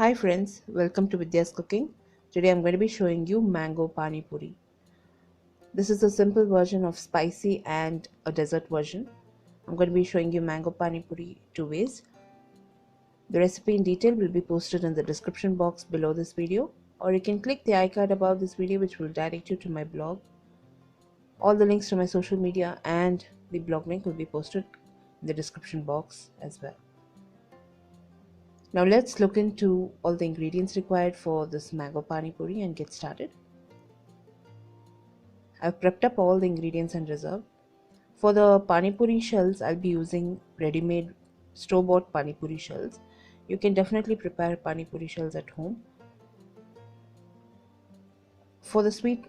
Hi friends, welcome to Vidyascooking. Today I'm going to be showing you mango Pani Puri. This is a simple version of spicy and a dessert version. I'm going to be showing you mango Pani Puri two ways. The recipe in detail will be posted in the description box below this video, or you can click the icon above this video which will direct you to my blog. All the links to my social media and the blog link will be posted in the description box as well. Now let's look into all the ingredients required for this mango Pani Puri and get started. I've prepped up all the ingredients and reserved. For the Pani Puri shells, I'll be using ready-made store-bought Pani Puri shells. You can definitely prepare Pani Puri shells at home. For the sweet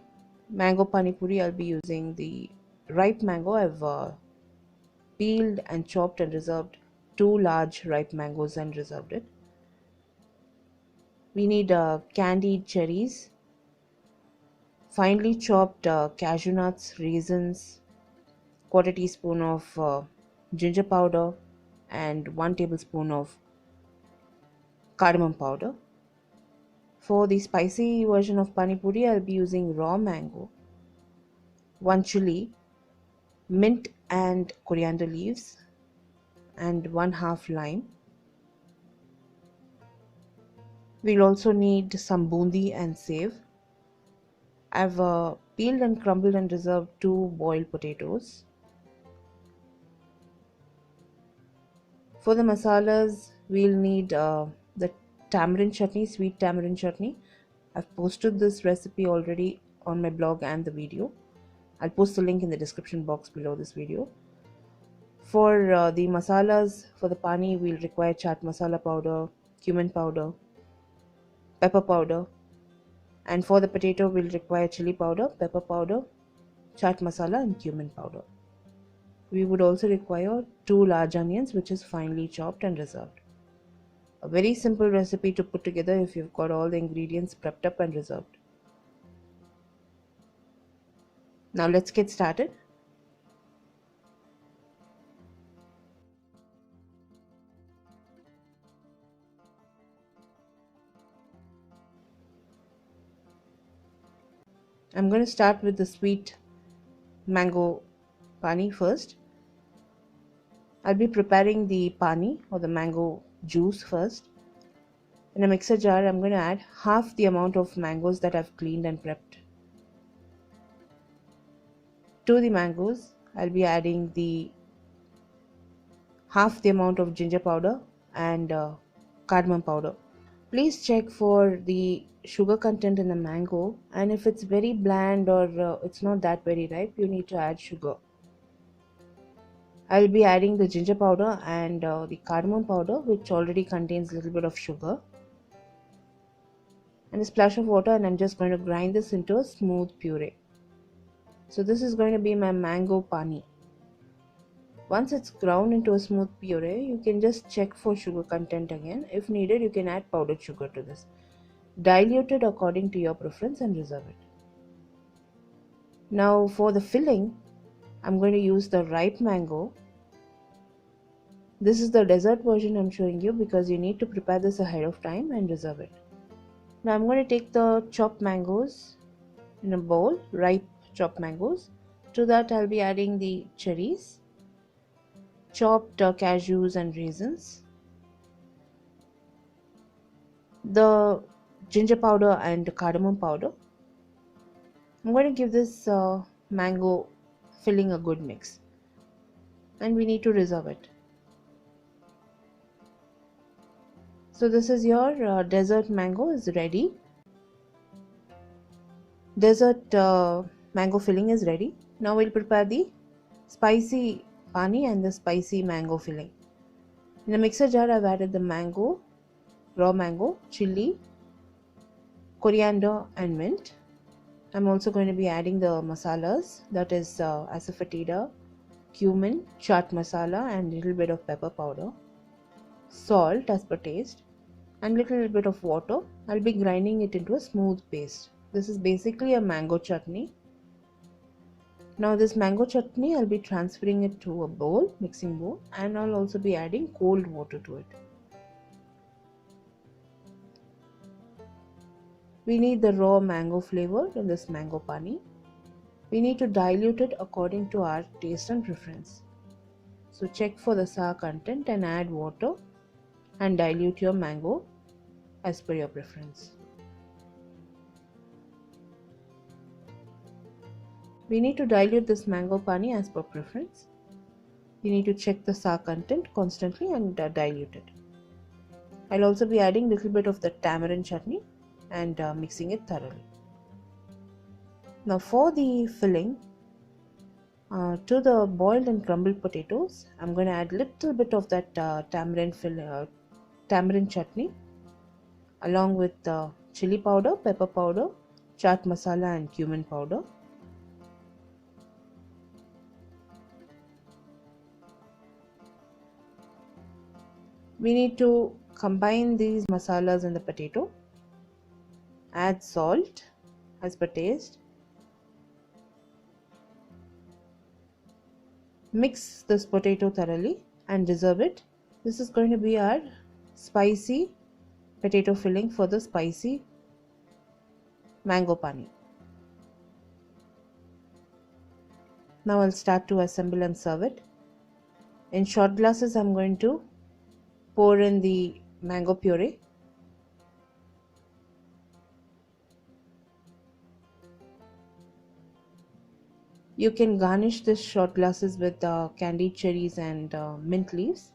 mango Pani Puri, I'll be using the ripe mango. I've peeled and chopped and reserved 2 large ripe mangoes and reserved it. We need candied cherries, finely chopped cashew nuts, raisins, quarter teaspoon of ginger powder and 1 tablespoon of cardamom powder. For the spicy version of Pani Puri, I'll be using raw mango, 1 chili, mint and coriander leaves, and 1/2 lime. We'll also need some boondi and save. I've peeled and crumbled and reserved 2 boiled potatoes. For the masalas, we'll need the tamarind chutney, sweet tamarind chutney. I've posted this recipe already on my blog and the video. I'll post the link in the description box below this video. For the masalas, for the pani, we'll require chaat masala powder, cumin powder, pepper powder, and for the potato, we'll require chili powder, pepper powder, chaat masala, and cumin powder. We would also require 2 large onions, which is finely chopped and reserved. A very simple recipe to put together if you've got all the ingredients prepped up and reserved. Now let's get started. I'm going to start with the sweet mango pani first. I'll be preparing the pani or the mango juice first. In a mixer jar, I'm going to add half the amount of mangoes that I've cleaned and prepped. To the mangoes, I'll be adding the half the amount of ginger powder and cardamom powder. Please check for the sugar content in the mango, and if it's very bland or it's not that very ripe, you need to add sugar. I'll be adding the ginger powder and the cardamom powder, which already contains a little bit of sugar, and a splash of water, and I'm just going to grind this into a smooth puree. So this is going to be my mango pani. Once it's ground into a smooth puree, you can just check for sugar content again. If needed, you can add powdered sugar to this. Dilute it according to your preference and reserve it. Now for the filling, I'm going to use the ripe mango. This is the dessert version I'm showing you because you need to prepare this ahead of time and reserve it. Now I'm going to take the chopped mangoes in a bowl, ripe chopped mangoes. To that I'll be adding the cherries, chopped cashews and raisins, the ginger powder and cardamom powder. I'm going to give this mango filling a good mix, and we need to reserve it. So this is your dessert mango is ready. Dessert mango filling is ready. Now we'll prepare the spicy pani and the spicy mango filling. In a mixer jar, I've added the mango, raw mango, chili, coriander and mint. I'm also going to be adding the masalas, that is Tsp Asafoetida, cumin, chaat masala, and a little bit of pepper powder, salt as per taste, and little bit of water. I'll be grinding it into a smooth paste. This is basically a mango chutney. Now this mango chutney, I'll be transferring it to a bowl, mixing bowl, and I'll also be adding cold water to it. We need the raw mango flavor in this mango pani. We need to dilute it according to our taste and preference. So check for the sour content and add water and dilute your mango as per your preference. We need to dilute this mango pani as per preference. You need to check the sour content constantly and dilute it. I'll also be adding a little bit of the tamarind chutney and mixing it thoroughly. Now for the filling, to the boiled and crumbled potatoes, I'm going to add a little bit of that tamarind chutney along with chili powder, pepper powder, chaat masala and cumin powder. We need to combine these masalas in the potato. Add salt as per taste. Mix this potato thoroughly and reserve it. This is going to be our spicy potato filling for the spicy mango pani. Now I'll start to assemble and serve it. In shot glasses, I'm going to pour in the mango puree. You can garnish this shot glasses with candied cherries and mint leaves.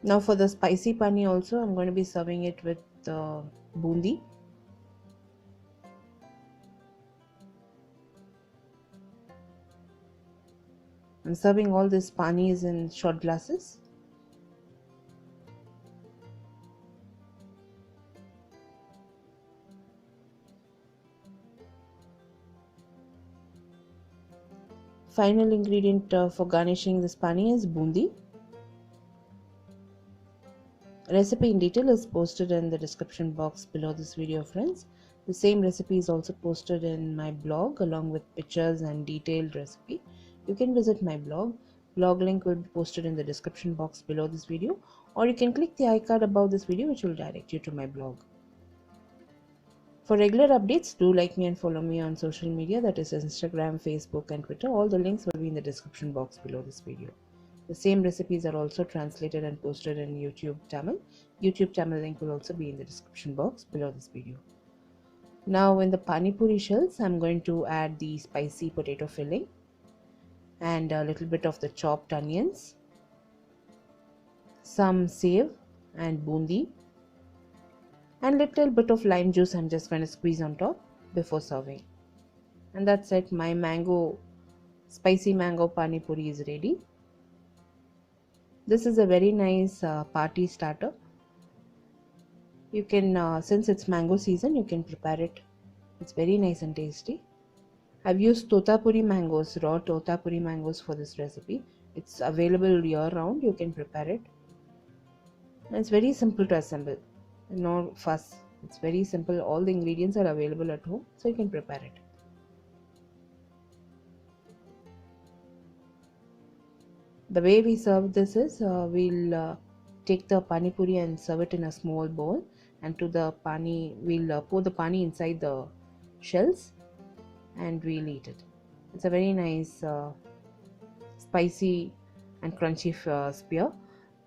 Now for the spicy pani also, I'm going to be serving it with boondi. I'm serving all these panis in shot glasses. Final ingredient for garnishing this pani is boondi. Recipe in detail is posted in the description box below this video, friends. The same recipe is also posted in my blog along with pictures and detailed recipe. You can visit my blog. Blog link will be posted in the description box below this video, or you can click the icon above this video which will direct you to my blog. For regular updates, do like me and follow me on social media, that is Instagram, Facebook and Twitter. All the links will be in the description box below this video. The same recipes are also translated and posted in YouTube Tamil. YouTube Tamil link will also be in the description box below this video. Now in the Pani Puri shells, I'm going to add the spicy potato filling and a little bit of the chopped onions, some save and boondi, and little bit of lime juice I'm just going to squeeze on top before serving. And that's it, my spicy mango Pani Puri is ready. This is a very nice party starter. You can, since it's mango season, you can prepare it. It's very nice and tasty. I've used totapuri mangoes, raw totapuri mangoes for this recipe. It's available year round. You can prepare it. And it's very simple to assemble. No fuss. It's very simple. All the ingredients are available at home, so you can prepare it. The way we serve this is we'll take the pani puri and serve it in a small bowl, and to the pani we'll pour the pani inside the shells and we'll eat it. It's a very nice spicy and crunchy spear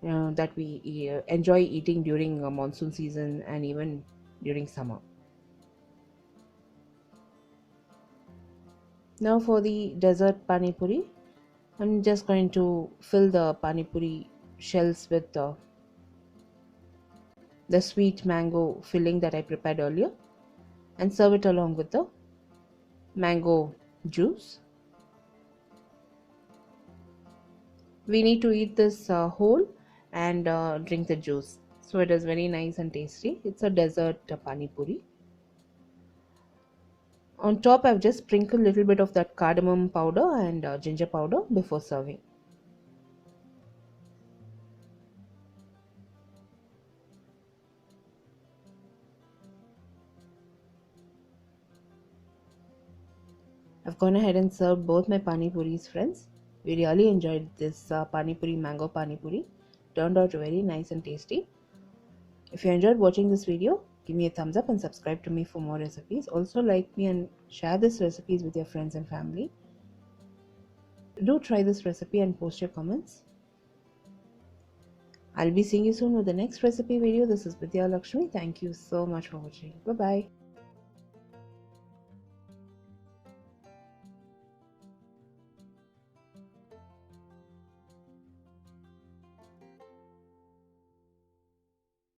that we enjoy eating during monsoon season and even during summer. Now for the dessert pani puri, I'm just going to fill the pani puri shells with the sweet mango filling that I prepared earlier and serve it along with the mango juice. We need to eat this whole and drink the juice, so it is very nice and tasty. It's a dessert pani puri. On top, I've just sprinkled a little bit of that cardamom powder and ginger powder before serving. I've gone ahead and served both my pani puris, friends. We really enjoyed this pani puri, mango pani puri. turned out very nice and tasty. If you enjoyed watching this video, give me a thumbs up and subscribe to me for more recipes. Also like me and share these recipes with your friends and family. Do try this recipe and post your comments. I'll be seeing you soon with the next recipe video. This is Vidya Lakshmi. Thank you so much for watching. Bye bye.